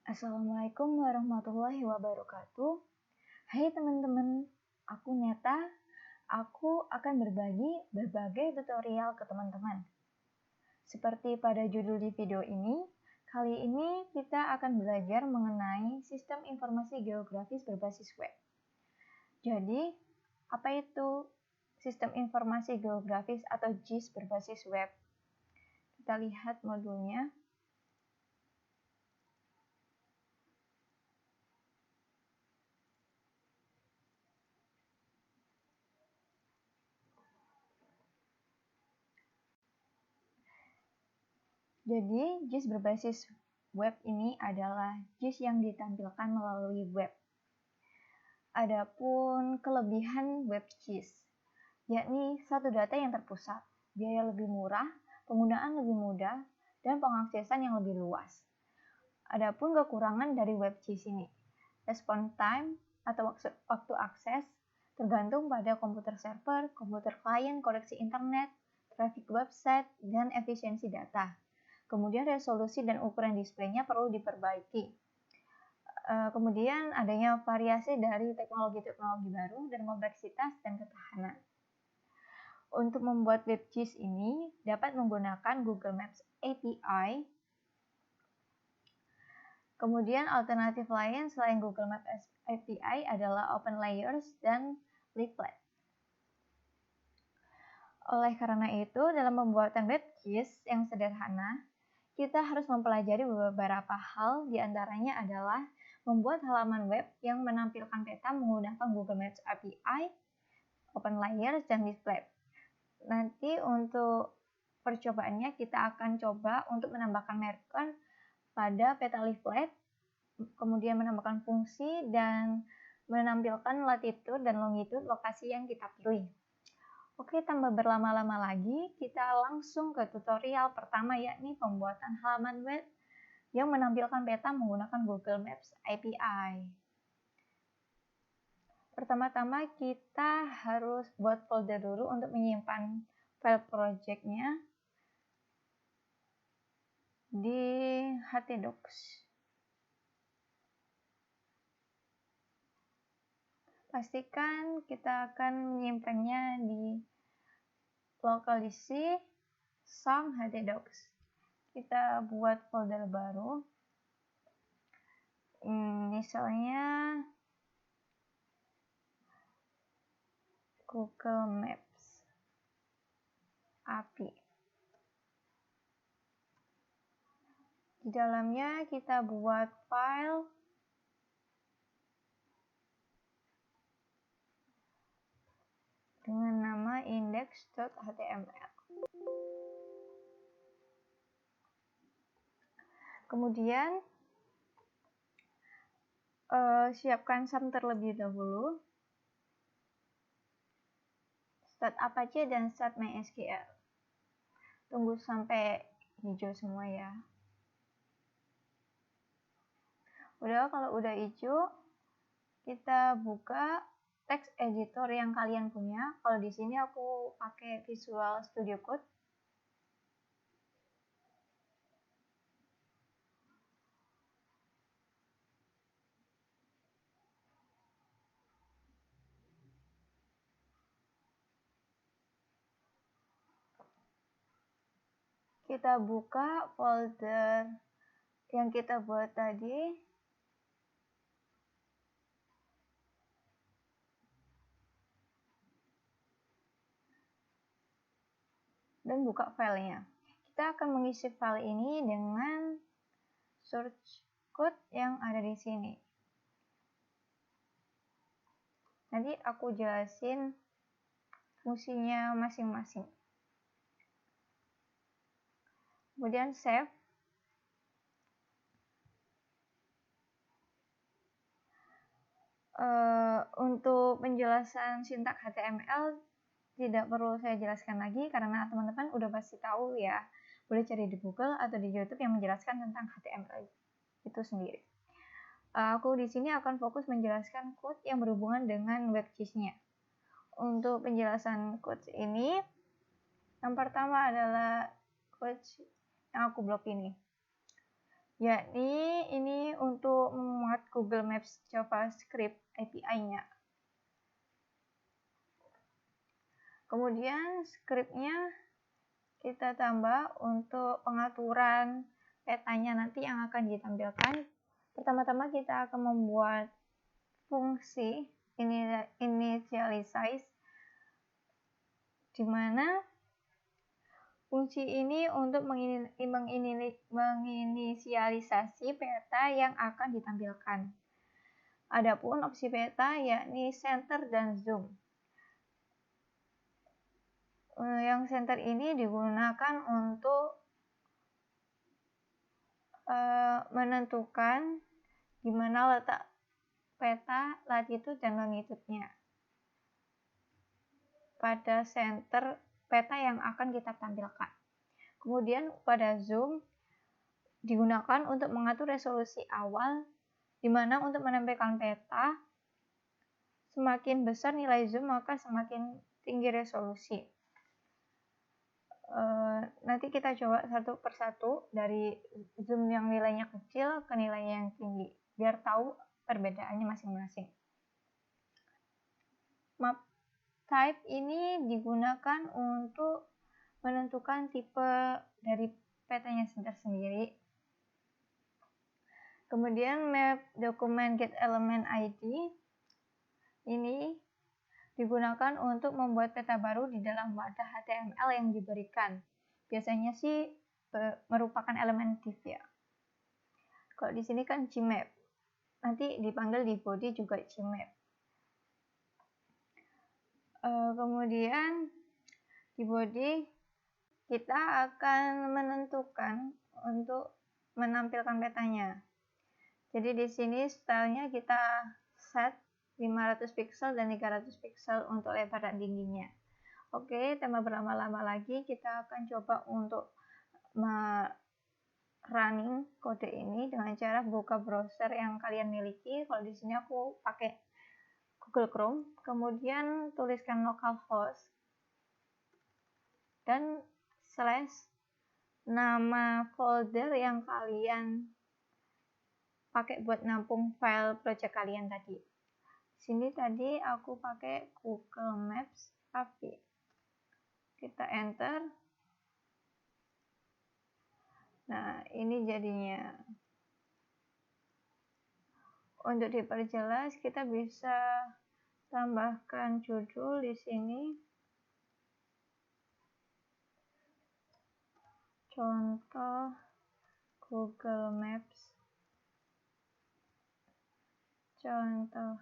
Assalamualaikum warahmatullahi wabarakatuh. Hai teman-teman, aku Neta. Aku akan berbagi berbagai tutorial ke teman-teman. Seperti pada judul di video ini, kali ini kita akan belajar mengenai sistem informasi geografis berbasis web. Jadi, apa itu sistem informasi geografis atau GIS berbasis web? Kita lihat modulnya. Jadi, GIS berbasis web ini adalah GIS yang ditampilkan melalui web. Adapun kelebihan web GIS, yakni satu data yang terpusat, biaya lebih murah, penggunaan lebih mudah, dan pengaksesan yang lebih luas. Adapun kekurangan dari web GIS ini, response time atau waktu akses tergantung pada komputer server, komputer klien, koneksi internet, traffic website, dan efisiensi data. Kemudian resolusi dan ukuran displaynya perlu diperbaiki. Kemudian adanya variasi dari teknologi-teknologi baru dan kompleksitas dan ketahanan. Untuk membuat web GIS ini dapat menggunakan Google Maps API. Kemudian alternatif lain selain Google Maps API adalah OpenLayers dan Leaflet. Oleh karena itu, dalam pembuatan web GIS yang sederhana, kita harus mempelajari beberapa hal, diantaranya adalah membuat halaman web yang menampilkan peta menggunakan Google Maps API, OpenLayers, dan Leaflet. Nanti untuk percobaannya kita akan coba untuk menambahkan marker pada peta Leaflet, kemudian menambahkan fungsi dan menampilkan latitude dan longitude lokasi yang kita pilih. Oke, tanpa berlama-lama lagi, kita langsung ke tutorial pertama, yakni pembuatan halaman web yang menampilkan peta menggunakan Google Maps API. Pertama-tama kita harus buat folder dulu untuk menyimpan file project-nya di htdocs. Pastikan kita akan menyimpannya di local disk some htdocs. Kita buat folder baru, misalnya Google Maps API. Di dalamnya kita buat file dengan nama index.html. Kemudian siapkan sum terlebih dahulu, start Apache dan start MySQL. Tunggu sampai hijau semua ya. Kalau udah hijau, kita buka text editor yang kalian punya. Kalau di sini aku pakai Visual Studio Code. Kita buka folder yang kita buat tadi. Dan buka filenya. Kita akan mengisi file ini dengan source code yang ada di sini. Nanti aku jelasin fungsinya masing-masing. Kemudian save. Untuk penjelasan sintak HTML tidak perlu saya jelaskan lagi karena teman-teman udah pasti tahu ya. Boleh cari di Google atau di YouTube yang menjelaskan tentang HTML itu sendiri. Aku di sini akan fokus menjelaskan code yang berhubungan dengan web GIS-nya. Untuk penjelasan code ini, yang pertama adalah code yang aku blok ini. yakni ini untuk memuat Google Maps JavaScript API-nya. Kemudian scriptnya kita tambah untuk pengaturan petanya nanti yang akan ditampilkan. Pertama-tama kita akan membuat fungsi initialize, di mana fungsi ini untuk menginisialisasi peta yang akan ditampilkan. Adapun opsi peta yakni center dan zoom. Yang center ini digunakan untuk menentukan di mana letak peta latitude dan longitude-nya pada center peta yang akan kita tampilkan. Kemudian pada zoom digunakan untuk mengatur resolusi awal, di mana untuk menampilkan peta semakin besar nilai zoom maka semakin tinggi resolusi. Nanti kita coba satu persatu dari zoom yang nilainya kecil ke nilai yang tinggi biar tahu perbedaannya masing-masing. Map type ini digunakan untuk menentukan tipe dari petanya sendiri. Kemudian map dokumen get element ID ini digunakan untuk membuat peta baru di dalam wadah HTML yang diberikan. Biasanya sih merupakan elemen div ya. Kalau di sini kan Gmap. Nanti dipanggil di body juga Gmap. Kemudian di body kita akan menentukan untuk menampilkan petanya. Jadi di sini stylenya kita set 500 pixel dan 300 pixel untuk lebar dan tingginya. Oke, tanpa berlama-lama lagi kita akan coba untuk running kode ini dengan cara buka browser yang kalian miliki. Kalau di sini aku pakai Google Chrome, kemudian tuliskan localhost dan / nama folder yang kalian pakai buat nampung file project kalian tadi. Sini tadi aku pakai Google Maps API. Kita enter. Nah, ini jadinya. Untuk diperjelas, kita bisa tambahkan judul di sini. Contoh Google Maps. Contoh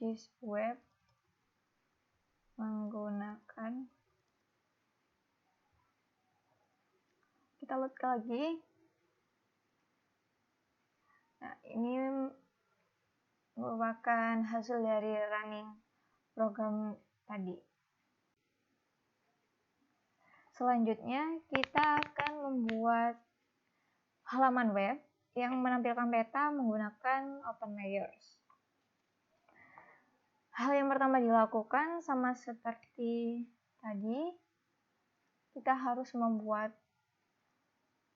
GIS-Web menggunakan, kita load lagi. Nah, ini merupakan hasil dari running program tadi. Selanjutnya kita akan membuat halaman web yang menampilkan peta menggunakan OpenLayers. Hal yang pertama dilakukan sama seperti tadi, kita harus membuat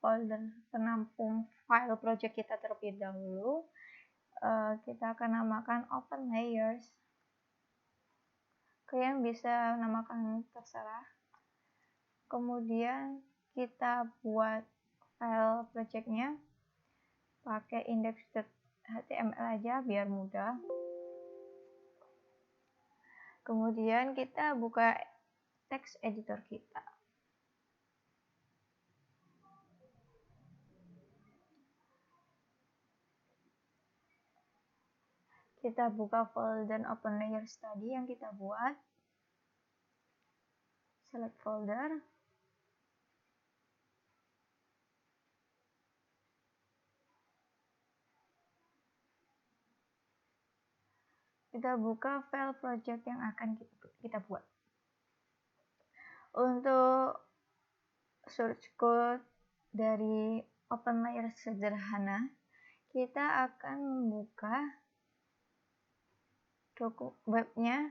folder penampung file project kita terlebih dahulu. Kita akan namakan OpenLayers. Kalian bisa namakan terserah. Kemudian kita buat file projectnya pakai index.html aja biar mudah. Kemudian kita buka text editor kita. Kita buka folder OpenLayers tadi yang kita buat. Select folder. Kita buka file project yang akan kita buat. Untuk source code dari OpenLayers sederhana, kita akan membuka webnya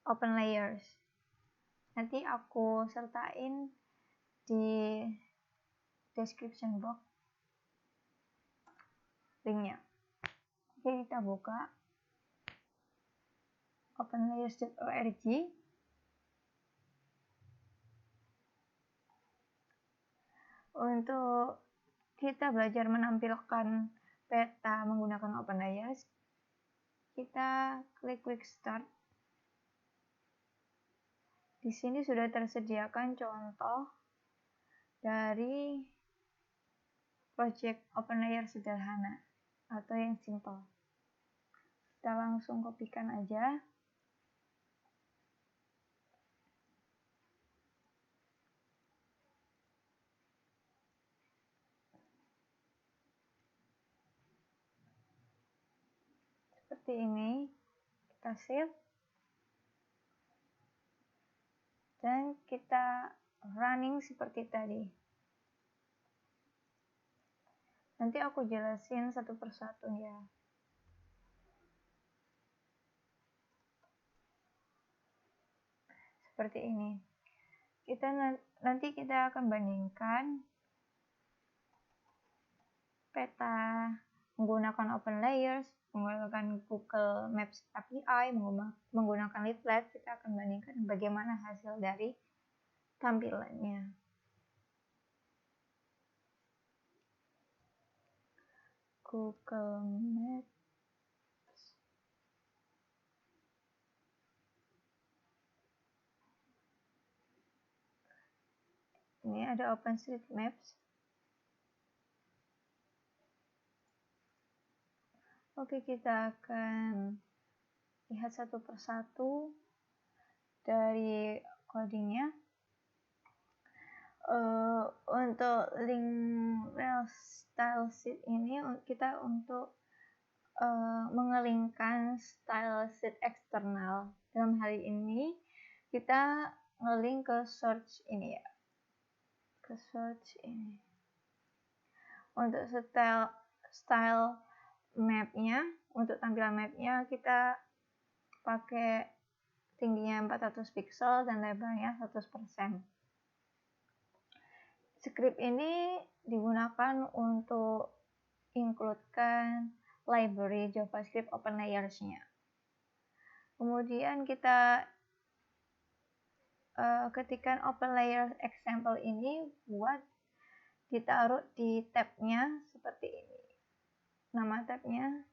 OpenLayers. Nanti aku sertain di description box. linknya. Oke, kita buka openlayers.org. Untuk kita belajar menampilkan peta menggunakan openlayers, kita klik quick start. Di sini sudah tersediakan contoh dari project openlayers sederhana atau yang simple. Kita langsung kopikan aja. Seperti ini, kita save dan kita running seperti tadi. Nanti aku jelasin satu persatu ya. Seperti ini. Nanti kita akan bandingkan peta menggunakan openlayers, menggunakan Google Maps API, menggunakan leaflet. Kita akan bandingkan bagaimana hasil dari tampilannya. Google Maps. Ini ada OpenStreetMaps. Oke, kita akan lihat satu persatu dari codingnya. Untuk link style sheet ini kita untuk mengelingkan style sheet eksternal. Dalam hal ini kita ngelink ke search ini ya. Ke search ini. Untuk style mapnya, untuk tampilan mapnya kita pakai tingginya 400 pixel dan lebarnya 100%. Script ini digunakan untuk includekan library JavaScript openlayers-nya. Kemudian kita ketikkan openlayers example ini buat ditaruh di tab-nya seperti ini. Nama tab-nya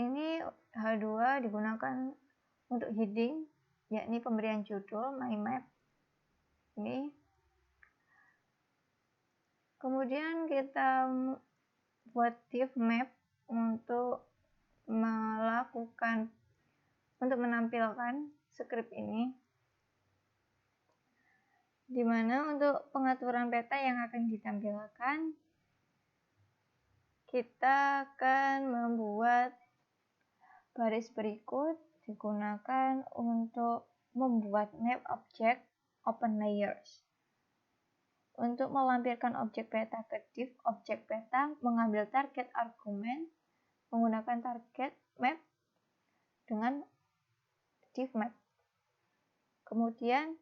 ini H2 digunakan untuk heading, yakni pemberian judul my map ini. Kemudian kita buat div map untuk menampilkan script ini, di mana untuk pengaturan peta yang akan ditampilkan kita akan membuat baris berikut digunakan untuk membuat map object openlayers. Untuk melampirkan objek peta ke div objek peta, mengambil target argumen menggunakan target map dengan div map. Kemudian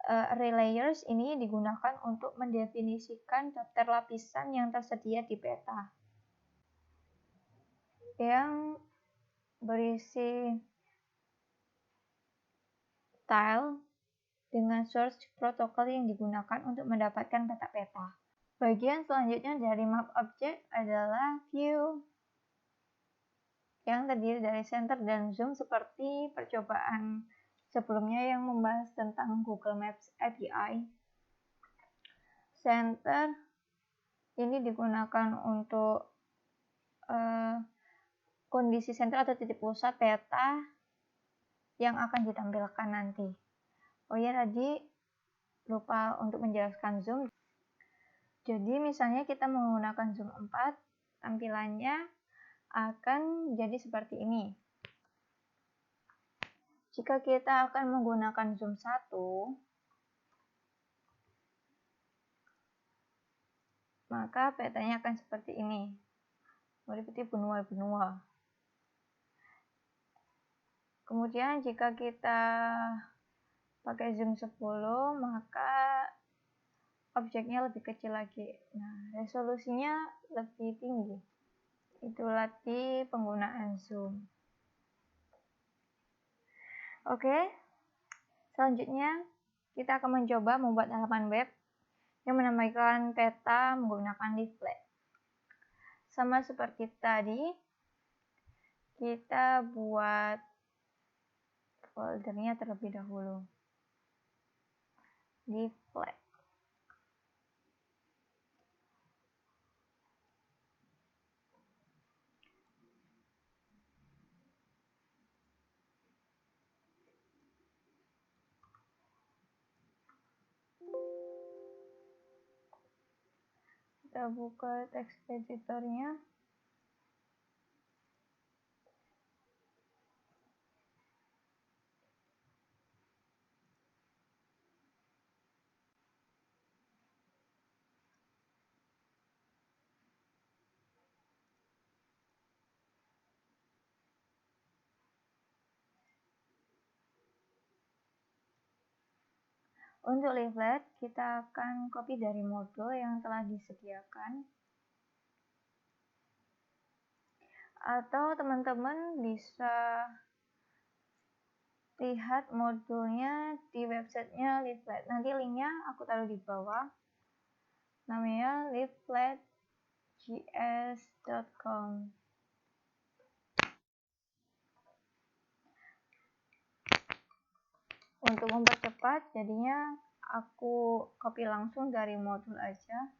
array layers ini digunakan untuk mendefinisikan daftar lapisan yang tersedia di peta yang berisi tile dengan source protokol yang digunakan untuk mendapatkan peta-peta. Bagian selanjutnya dari map object adalah view yang terdiri dari center dan zoom seperti percobaan sebelumnya yang membahas tentang Google Maps API. Center ini digunakan untuk kondisi center atau titik pusat peta yang akan ditampilkan nanti. Oh ya, tadi lupa untuk menjelaskan zoom. Jadi misalnya kita menggunakan zoom 4, tampilannya akan jadi seperti ini. Jika kita akan menggunakan zoom 1, maka petanya akan seperti ini, meliputi benua-benua. Kemudian jika kita pakai zoom 10, maka objeknya lebih kecil lagi. Nah, resolusinya lebih tinggi. Itulah di penggunaan zoom. Oke, selanjutnya kita akan mencoba membuat halaman web yang menampilkan peta menggunakan leaflet. Sama seperti tadi, kita buat foldernya terlebih dahulu. Leaflet. Kita buka text editornya. Untuk leaflet, kita akan copy dari modul yang telah disediakan. Atau teman-teman bisa lihat modulnya di websitenya leaflet. Nanti linknya aku taruh di bawah. Namanya leafletjs.com. Untuk mempercepat, jadinya aku copy langsung dari modul aja.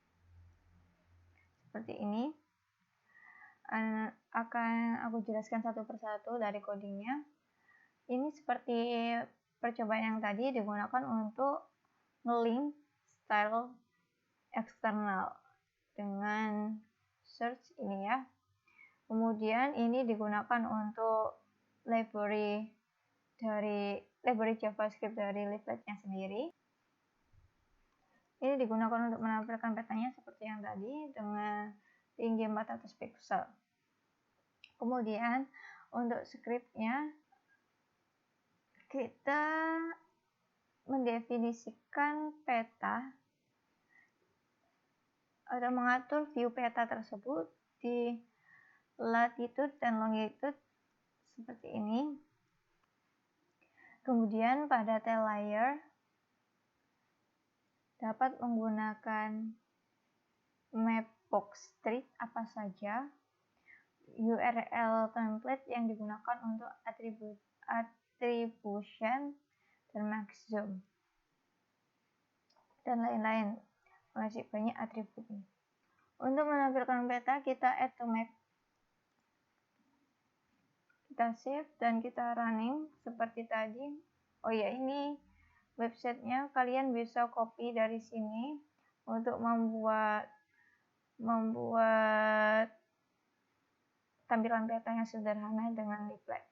Seperti ini. Akan aku jelaskan satu persatu dari codingnya. Ini seperti percobaan yang tadi digunakan untuk nge-link style eksternal dengan search ini ya. Kemudian ini digunakan untuk library JavaScript dari leafletnya sendiri. Ini digunakan untuk menampilkan petanya seperti yang tadi dengan tinggi 400 pixel. Kemudian untuk scriptnya kita mendefinisikan peta atau mengatur view peta tersebut di latitude dan longitude seperti ini. Kemudian pada tail layer dapat menggunakan mapbox_street apa saja, URL template yang digunakan untuk attribution dan max zoom dan lain-lain. Masih banyak atributnya. Untuk menampilkan peta, kita add to map. Kita save dan kita running seperti tadi. Oh ya, ini websitenya, kalian bisa copy dari sini untuk membuat tampilan peta yang sederhana dengan leaflet.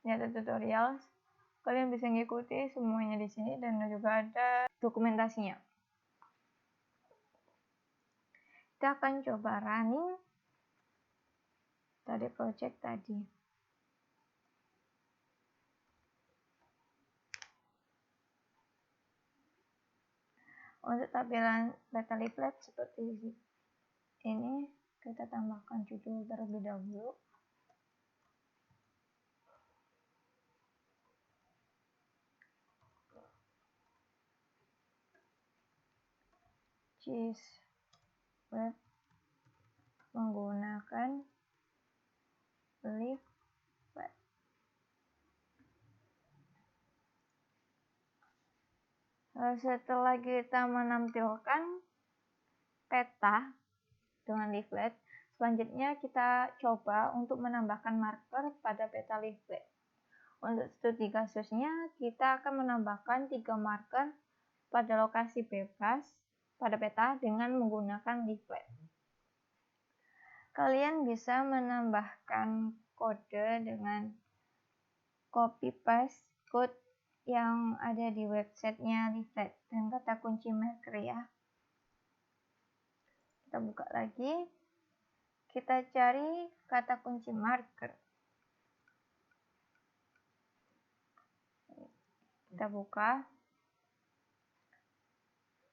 Ini ada tutorial, kalian bisa ngikuti semuanya di sini dan juga ada dokumentasinya. Kita akan coba running dari project tadi. Untuk tampilan peta leaflet seperti ini, kita tambahkan judul terlebih dahulu. JS web menggunakan leaflet. Setelah kita menampilkan peta dengan leaflet, selanjutnya kita coba untuk menambahkan marker pada peta leaflet. Untuk studi kasusnya, kita akan menambahkan 3 marker pada lokasi bebas pada peta dengan menggunakan leaflet. Kalian bisa menambahkan kode dengan copy paste code yang ada di websitenya leaflet dan kata kunci marker ya. Kita buka lagi, kita cari kata kunci marker. Kita buka.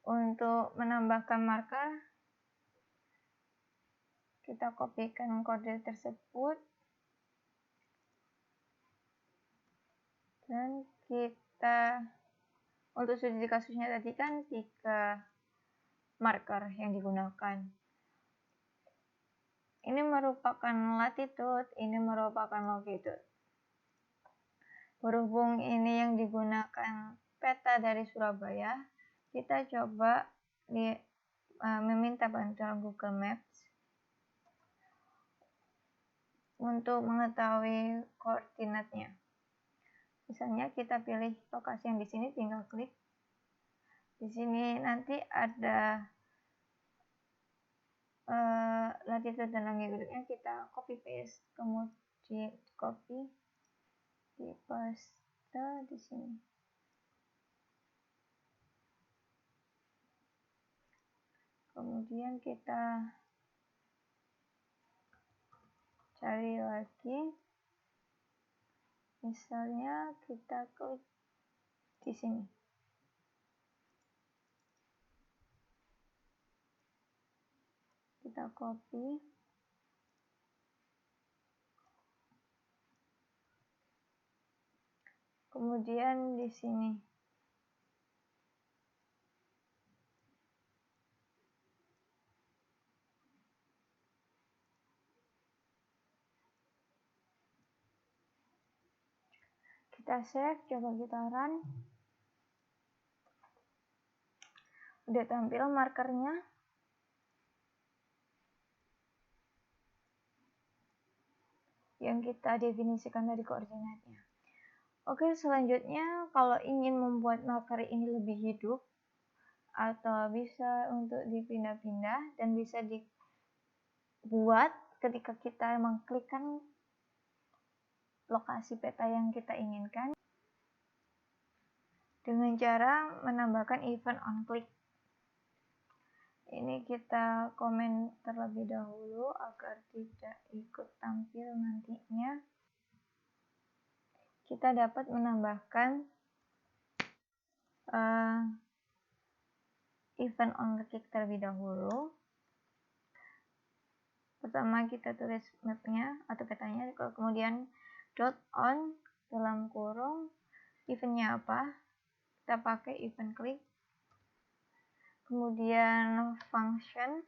Untuk menambahkan marker, kita kopikan kode tersebut dan kita, untuk studi kasusnya tadi kan 3 marker yang digunakan. Ini merupakan latitude, ini merupakan longitude. Berhubung ini yang digunakan peta dari Surabaya, kita coba meminta bantuan Google Maps untuk mengetahui koordinatnya. Misalnya kita pilih lokasi yang di sini, tinggal klik. Di sini nanti ada latitude dan longitude-nya, kita copy paste, kemudian copy, di paste di sini. Kemudian kita cari lagi, misalnya kita klik di sini. Kita copy, kemudian di sini kita save, coba kita run. Udah tampil markernya. Yang kita definisikan dari koordinatnya. Oke, selanjutnya kalau ingin membuat marker ini lebih hidup atau bisa untuk dipindah-pindah dan bisa dibuat ketika kita mengklikkan lokasi peta yang kita inginkan dengan cara menambahkan event on click. Ini kita komen terlebih dahulu agar tidak ikut tampil nantinya. Kita dapat menambahkan event on click terlebih dahulu. Pertama kita tulis mapnya atau petanya, kemudian dot on dalam kurung eventnya apa, kita pakai event click. Kemudian function,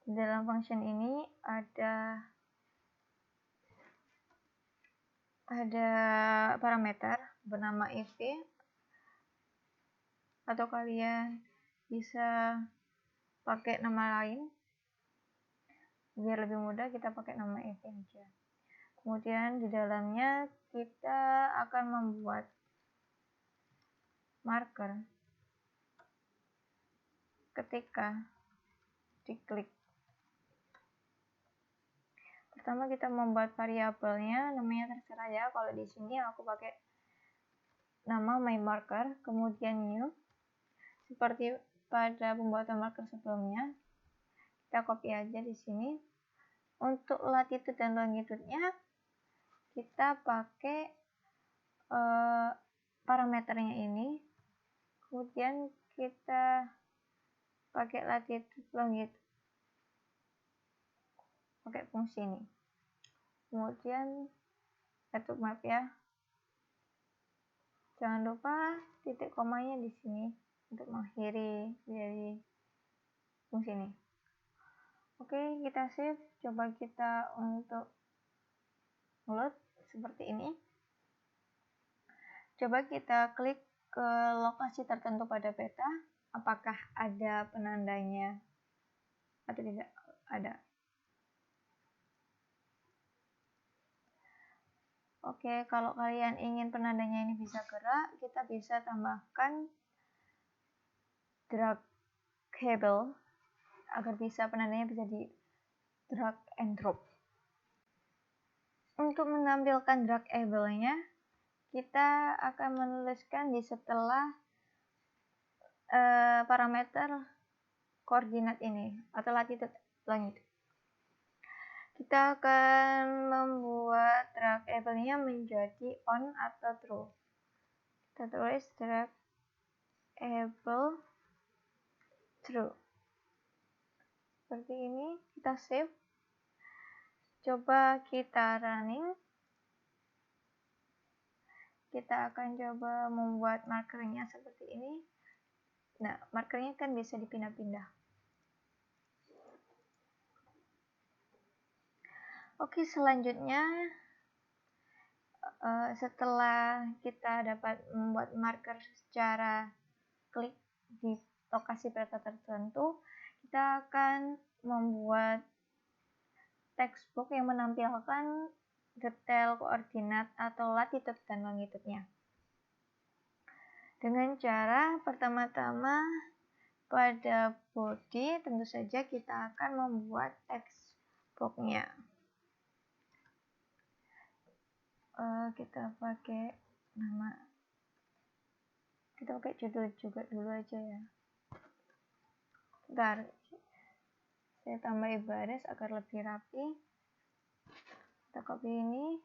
di dalam function ini ada parameter bernama ev, atau kalian bisa pakai nama lain. Biar lebih mudah kita pakai nama ev aja. Kemudian di dalamnya kita akan membuat marker ketika diklik. Pertama kita membuat variabelnya, namanya terserah ya. Kalau di sini aku pakai nama my marker, kemudian new. Seperti pada pembuatan marker sebelumnya, kita copy aja di sini. Untuk latitude dan longitude-nya kita pakai parameternya ini. Kemudian kita pakai latitude longitude, pakai fungsi ini. Kemudian satu map ya. Jangan lupa titik komanya di sini untuk mengakhiri dari fungsi ini. Oke, kita save. Coba kita untuk load seperti ini. Coba kita klik ke lokasi tertentu pada peta, apakah ada penandanya atau tidak ada. Oke, kalau kalian ingin penandanya ini bisa gerak, kita bisa tambahkan draggable agar bisa penandanya bisa di drag and drop. Untuk menampilkan draggable-nya, kita akan menuliskan di setelah parameter koordinat ini atau latitude longitude. Kita akan membuat draggable-nya menjadi on atau true. Kita tulis drag disable true. Seperti ini, kita save. Coba kita running. Kita akan coba membuat markernya seperti ini. Nah, markernya kan bisa dipindah-pindah. Oke, selanjutnya setelah kita dapat membuat marker secara klik di lokasi peta tertentu, kita akan membuat textbox yang menampilkan detail koordinat atau latitude dan longitude-nya. Dengan cara pertama-tama pada body tentu saja kita akan membuat textbox-nya. Kita pakai nama, kita pakai judul juga dulu aja ya. Bentar, saya tambahin baris agar lebih rapi. Kita copy ini,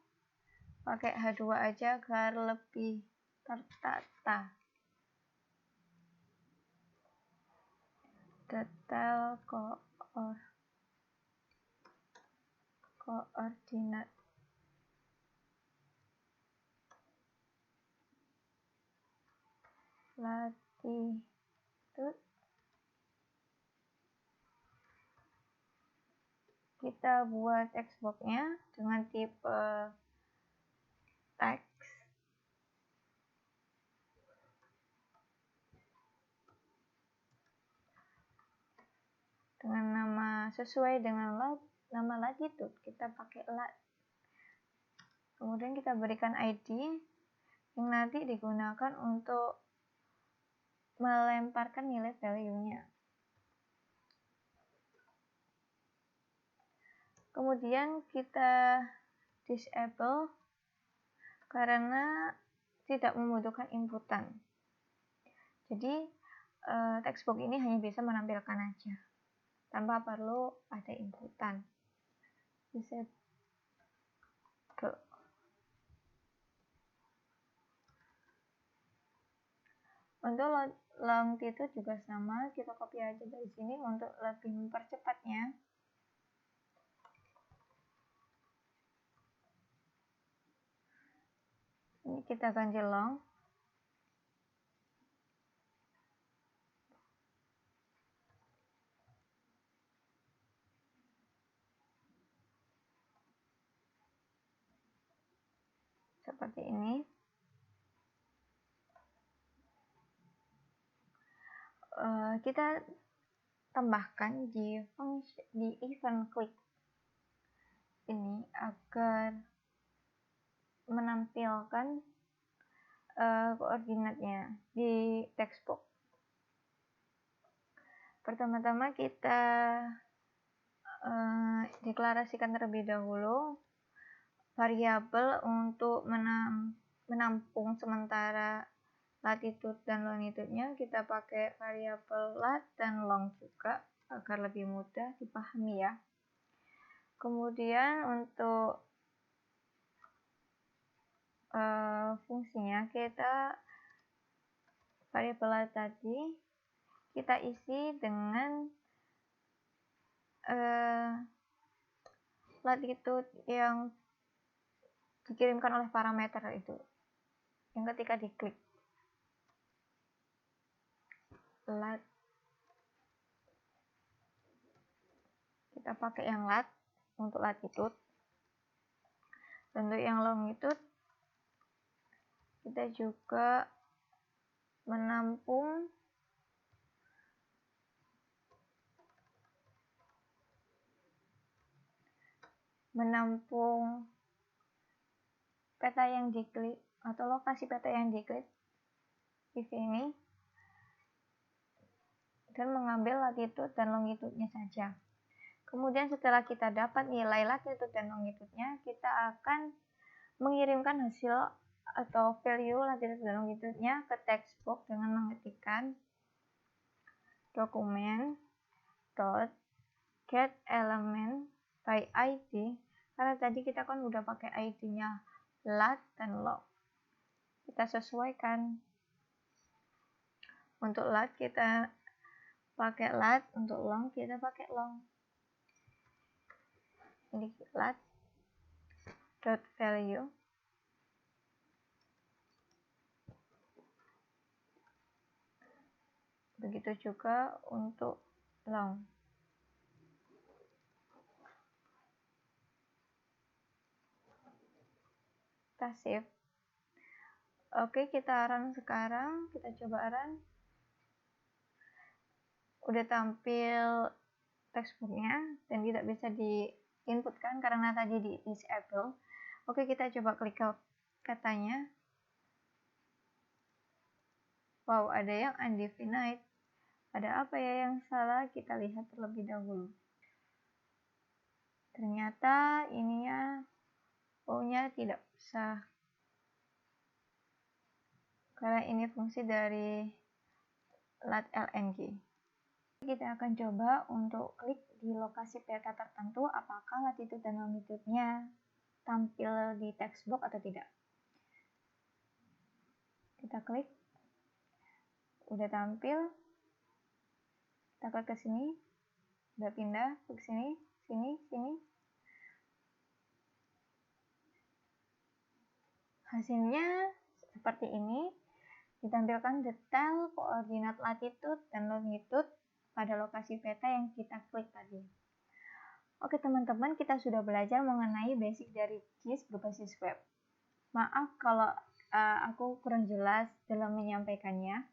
pakai H2 aja agar lebih tertata. Detail koordinat. Latitude. Kita buat textbox-nya dengan tipe text. Dengan nama sesuai dengan nama latitude, kita pakai lat. Kemudian kita berikan ID yang nanti digunakan untuk melemparkan nilai value-nya. Kemudian kita disable karena tidak membutuhkan inputan. Jadi textbox ini hanya bisa menampilkan aja tanpa perlu ada inputan. Disable. Untuk longitude juga sama, kita copy aja dari sini untuk lebih mempercepatnya. Ini kita ganti long. Seperti ini. Kita tambahkan di event click ini agar menampilkan koordinatnya di textbox. Pertama-tama kita deklarasikan terlebih dahulu variabel untuk menampung sementara latitude dan longitude-nya. Kita pakai variabel lat dan long juga agar lebih mudah dipahami ya. Kemudian untuk fungsinya, kita variabel lat tadi kita isi dengan latitude yang dikirimkan oleh parameter itu, yang ketika diklik lat, kita pakai yang lat untuk latitude. Untuk yang longitude kita juga menampung peta yang diklik atau lokasi peta yang diklik di sini dan mengambil latitude dan longitude-nya saja. Kemudian setelah kita dapat nilai latitude dan longitude-nya, kita akan mengirimkan hasil atau value latitude dan longitude-nya ke textbox dengan mengetikkan dokumen .get element by ID, karena tadi kita kan udah pakai ID-nya lat dan long. Kita sesuaikan Untuk lat kita pakai lat, untuk long kita pakai long. Ini lat dot value. Begitu juga untuk long. Kita save. Oke, kita run sekarang. Kita coba run. Udah tampil textbooknya dan tidak bisa di inputkan karena tadi di disable. Oke, kita coba klik katanya. Wow, ada yang undefined. Ada apa ya yang salah? Kita lihat terlebih dahulu. Ternyata ininya O-nya tidak sah. Karena ini fungsi dari lat.lng. Kita akan coba untuk klik di lokasi peta tertentu apakah latitude dan longitude-nya tampil di textbook atau tidak. Kita klik. Udah tampil. Kita klik ke sini. Udah pindah ke sini, sini, sini. Hasilnya seperti ini. Ditampilkan detail koordinat latitude dan longitude pada lokasi peta yang kita klik tadi. Oke teman-teman, kita sudah belajar mengenai basic dari GIS berbasis web. Maaf kalau aku kurang jelas dalam menyampaikannya.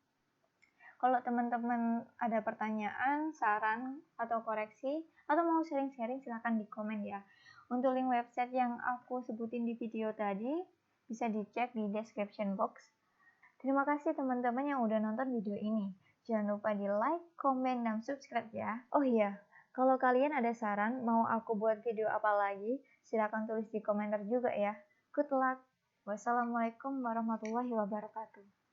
Kalau teman-teman ada pertanyaan, saran, atau koreksi, atau mau sharing-sharing silahkan di komen ya. Untuk link website yang aku sebutin di video tadi, bisa dicek di description box. Terima kasih teman-teman yang udah nonton video ini. Jangan lupa di like, komen, dan subscribe ya. Oh iya, kalau kalian ada saran mau aku buat video apa lagi, silahkan tulis di komentar juga ya. Good luck. Wassalamualaikum warahmatullahi wabarakatuh.